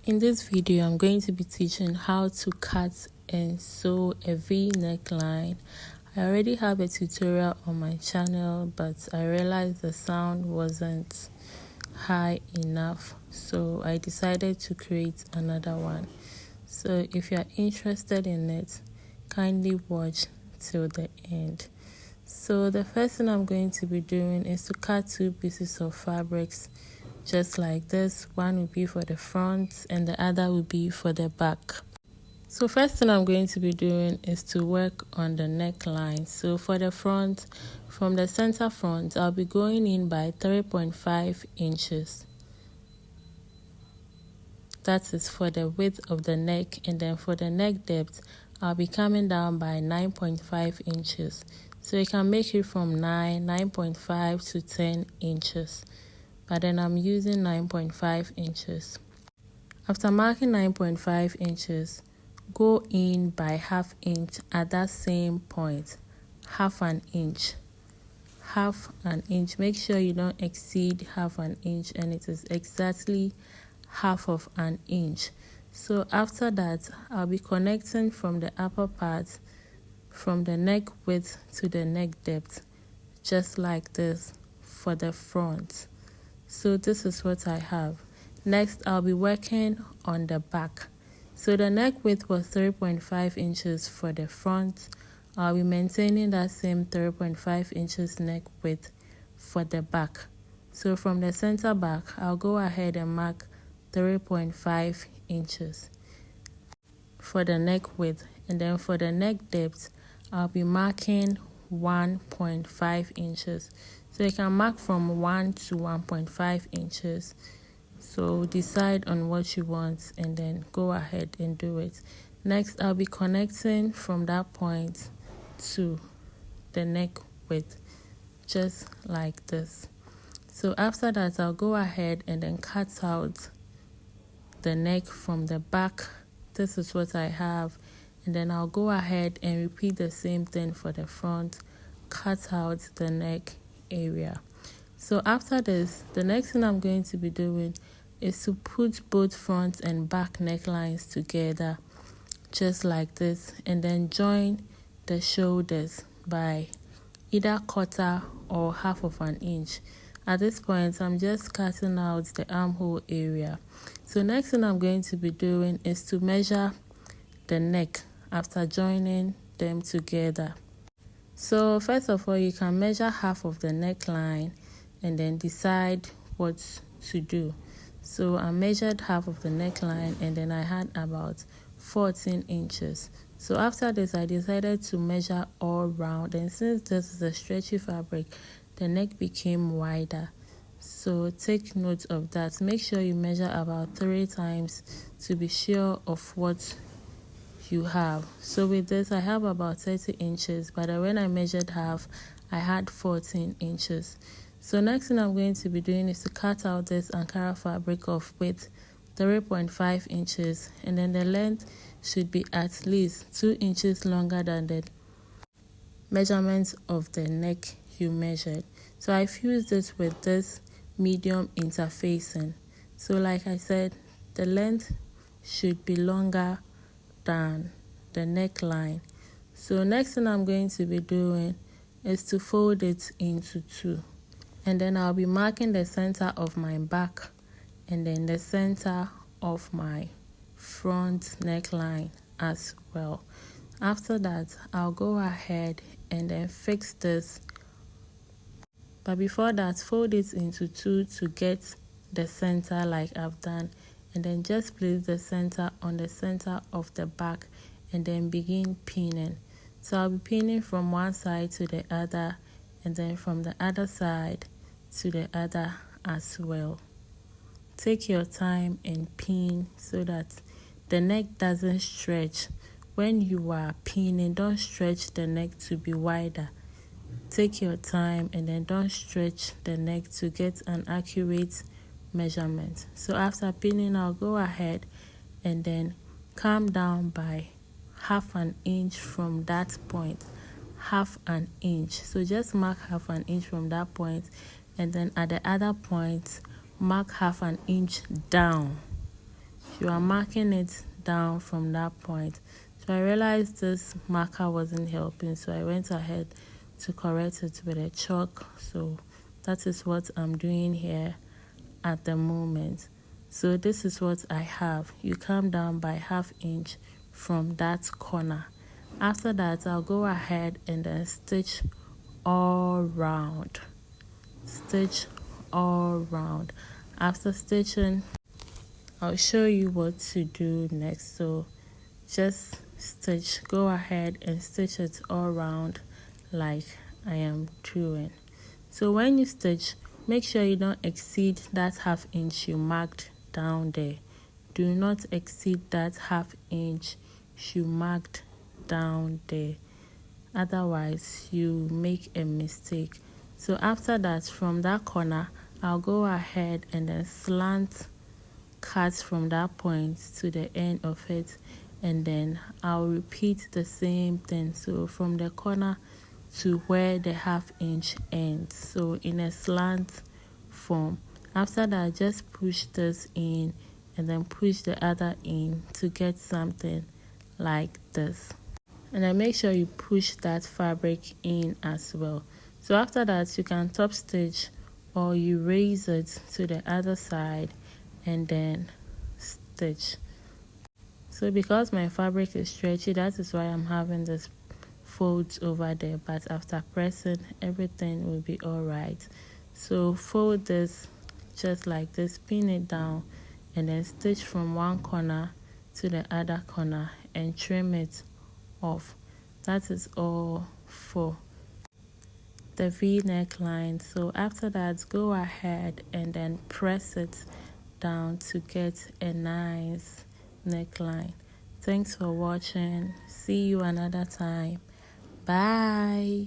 In this video, I'm going to be teaching how to cut and sew a V neckline. I already have a tutorial on my channel, but I realized the sound wasn't high enough, so I decided to create another one. So if you are interested in it, kindly watch till the end. So the first thing I'm going to be doing is to cut two pieces of fabrics just like this. One will be for the front and the other will be for the back. So first thing I'm going to be doing is to work on the neckline. So for the front, from the center front, I'll be going in by 3.5 inches. That is for the width of the neck, and then for the neck depth, I'll be coming down by 9.5 inches. So you can make it from 9.5 to 10 inches. But then I'm using 9.5 inches. After marking 9.5 inches, go in by half inch at that same point. Half an inch. Make sure you don't exceed half an inch, and it is exactly half of an inch. So after that, I'll be connecting from the upper part, from the neck width to the neck depth, just like this for the front. So this is what I have. Next, I'll be working on the back. So the neck width was 3.5 inches for the front. I'll be maintaining that same 3.5 inches neck width for the back. So from the center back, I'll go ahead and mark 3.5 inches for the neck width. And then for the neck depth, I'll be marking 1.5 inches. So you can mark from 1 to 1.5 inches. So decide on what you want and then go ahead and do it. Next, I'll be connecting from that point to the neck width, just like this. So after that, I'll go ahead and then cut out the neck from the back. This is what I have. And then I'll go ahead and repeat the same thing for the front. Cut out the neck area. So after this, the next thing I'm going to be doing is to put both front and back necklines together, just like this, and then join the shoulders by either quarter or half of an inch. At this point, I'm just cutting out the armhole area. So next thing I'm going to be doing is to measure the neck after joining them together. So first of all, you can measure half of the neckline and then decide what to do. So I measured half of the neckline and then I had about 14 inches. So after this, I decided to measure all round, and since this is a stretchy fabric, the neck became wider. So take note of that. Make sure you measure about 3 times to be sure of what you have. So with this, I have about 30 inches, but when I measured half, I had 14 inches. So next thing I'm going to be doing is to cut out this Ankara fabric of width 3.5 inches, and then the length should be at least 2 inches longer than the measurements of the neck you measured. So I fused it with this medium interfacing. So like I said, the length should be longer than the neckline. So next thing I'm going to be doing is to fold it into 2, and then I'll be marking the center of my back and then the center of my front neckline as well. After that, I'll go ahead and then fix this, but before that, fold it into 2 to get the center like I've done, and then just place the center on the center of the back and then begin pinning. So I'll be pinning from one side to the other, and then from the other side to the other as well. Take your time and pin so that the neck doesn't stretch. When you are pinning, don't stretch the neck to be wider. Take your time and then don't stretch the neck to get an accurate measurement. So after pinning, I'll go ahead and then come down by half an inch from that point. Half an inch. So just mark half an inch from that point, and then at the other point, mark half an inch down. you are marking it down from that point. So I realized this marker wasn't helping, so I went ahead to correct it with a chalk. So that is what I'm doing here at the moment. So this is what I have. You come down by 1/2 inch from that corner. After that, I'll go ahead and then stitch all round. Stitch all round. After stitching, I'll show you what to do next. So just stitch, go ahead and stitch it all round like I am doing. So when you stitch, make sure you don't exceed that 1/2 inch you marked down there. Do not exceed that 1/2 inch you marked down there, otherwise you make a mistake. So after that, from that corner, I'll go ahead and then slant cut from that point to the end of it, and then I'll repeat the same thing. So from the corner to where the 1/2 inch ends, so in a slant form. After that, just push this in and then push the other in to get something like this. And then make sure you push that fabric in as well. So after that, you can top stitch or you raise it to the other side and then stitch. So because my fabric is stretchy, that is why I'm having this folds over there, but after pressing, everything will be all right. So fold this just like this, pin it down, and then stitch from one corner to the other corner and trim it off. That is all for the V neckline. So after that, go ahead and then press it down to get a nice neckline. Thanks for watching. See you another time. Bye.